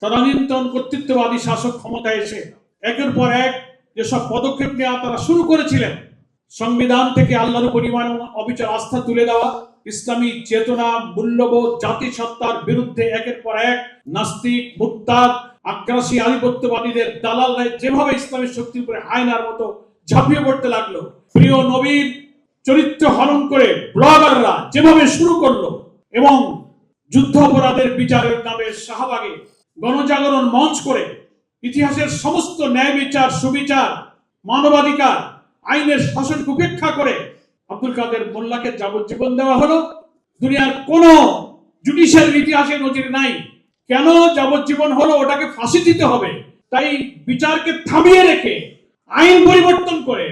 তদানীন্তন কর্তৃত্ববাদী শাসক ক্ষমতায় এসে একের পর এক যেসব পদক্ষেপ নেওয়া তারা শুরু করেছিলেন, সংবিধান থেকে আল্লাহর উপর ঈমান এবং অবিচল আস্থা তুলে দেওয়া, ইসলামী চেতনা, মূল্যবোধ, জাতিসত্তার বিরুদ্ধে একের পর এক নাস্তিক, মুরতাদ, আগ্রাসী আধিপত্যবাদীদের দালালরা যেভাবে ইসলামের শক্তির উপরে হায়নার মতো ঝাঁপিয়ে পড়তে লাগলো, প্রিয় নবীর চরিত্র হরণ করে ব্লগাররা যেভাবে শুরু করলো, এবং যুদ্ধ অপরাধের বিচারের নামে শাহবাগে গণজাগরণ মঞ্চ করে ইতিহাসের সমস্ত ন্যায় বিচার, সুবিচার, মানবাধিকার, আইনের শাসনকে উপেক্ষা করে আব্দুল কাদের মোল্লাকে যাবজ্জীবন দেওয়া হলো। দুনিয়ার কোন জুডিশিয়াল ইতিহাসে নজির নাই। কেন যাবজ্জীবন হলো? ওটাকে ফাঁসি দিতে হবে। তাই বিচারকে থামিয়ে রেখে আইন পরিবর্তন করে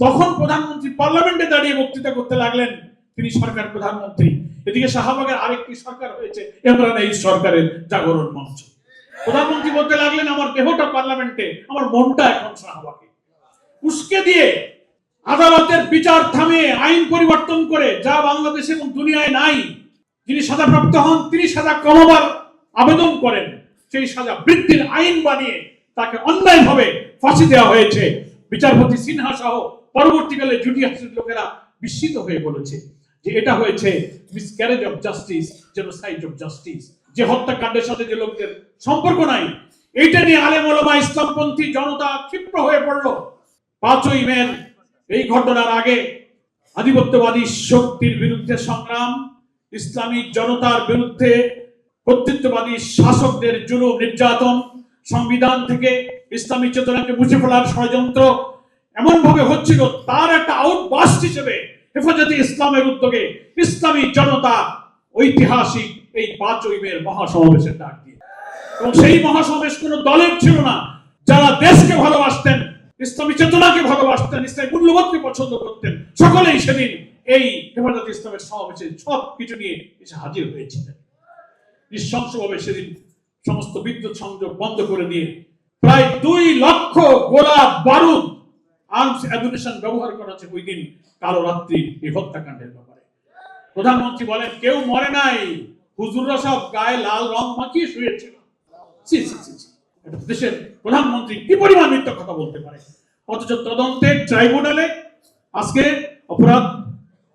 তখন প্রধানমন্ত্রী পার্লামেন্টে দাঁড়িয়ে বক্তৃতা করতে লাগলেন। তিনি সরকার প্রধানমন্ত্রী, এদিকে শাহবাগের আরেকটি সরকার হয়েছে ইমরান এই সরকারের জাগরণ মঞ্চ। প্রধানমন্ত্রী বলতে লাগলেন আমার দেহটা পার্লামেন্টে, আমার মনটা এখন শাহবাগে। উস্কে দিয়ে আদালতের বিচার থামিয়ে আইন পরিবর্তন করে, যা বাংলাদেশে এবং দুনিয়ায় নাই। যিনি সাজাপ্রাপ্ত হন তিনি সাজা কমাবার আবেদন করেন, সেই সাজা বৃদ্ধির আইন বানিয়ে তাকে অন্যায়ভাবে ফাঁসি দেওয়া হয়েছে। বিচারপতি সিনহা সহ পরবর্তীকালে জুডিশিয়াল লোকেরা বিস্মিত হয়ে বলেছে যে এটা হয়েছে miscarriage of justice, genocide of justice. যে হত্যাকাণ্ডের সাথে যে লোকদের সম্পর্ক নাই, এইটা নিয়ে আলেম ওলামা, ইসলামপন্থী জনতা ক্ষিপ্র হয়ে পড়ল। 5ই মে এই ঘটনার আগে আধিপত্যবাদী শক্তির বিরুদ্ধে সংগ্রাম, ইসলামী জনতার বিরুদ্ধে কর্তৃত্ববাদী শাসকদের জুলুম নির্যাতন, সংবিধান থেকে ইসলামী চেতনাকে মুছে ফেলার ষড়যন্ত্র এমন ভাবে হচ্ছিল, তার একটা আউটবাস্ট হিসেবে হেফাজতে ইসলামের উদ্যোগে ইসলামী জনতা ঐতিহাসিক এই 5ই মে মহাসমাবেশের ডাক দিয়ে, এবং সেই মহাসমাবেশ কোনো দলের ছিল না। যারা দেশকে ভালোবাসতেন, ইসলামী চেতনাকে ভালোবাসতেন, ইসলামী মূল্যবোধকে পছন্দ করতেন, সকলেই সেদিন এই হেফাজতে ইসলামের সমাবেশে সব কিছু নিয়ে এসে হাজির হয়েছিলেন। নৃশংসভাবে সেদিন সমস্ত বিদ্যুৎ সংযোগ বন্ধ করে দিয়ে প্রায় 2 লক্ষ গোলা বারুদ, আর্মস অ্যামিউনিশন ব্যবহার করা হচ্ছে ওই দিন কালো রাত্রি এই হত্যাকাণ্ডের ব্যাপারে। প্রধানমন্ত্রী বলেন কেউ মরে নাই, হুজুররা সব গায়ে লাল রং মাখিয়ে শুয়েছিল। দেশের প্রধানমন্ত্রী কি পরিমাণ মিথ্যা কথা বলতে পারে? অথচ তদন্তের ট্রাইব্যুনালে আজকে অপরাধ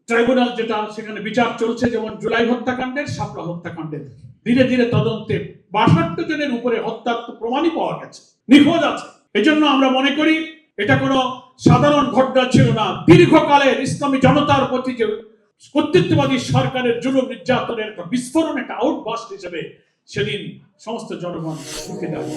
ট্রাইব্যুনাল যেটা, সেখানে বিচার চলছে, যেমন জুলাই হত্যাকাণ্ডের, শাপলা হত্যাকাণ্ডের। ধীরে ধীরে তদন্তে 62 জনের উপরে হত্যার প্রমাণই পাওয়া গেছে, নিখোঁজ আছে। এজন্য আমরা মনে করি এটা কোনো সাধারণ ঘটনা ছিল না। দীর্ঘকালের ইসলামী জনতার প্রতি যে কর্তৃত্ববাদী সরকারের জুলুম নির্যাতনের একটা বিস্ফোরণ, একটা আউটবাস্ট হিসেবে সেদিন সমস্ত জনগণ ঢুকে দেয়।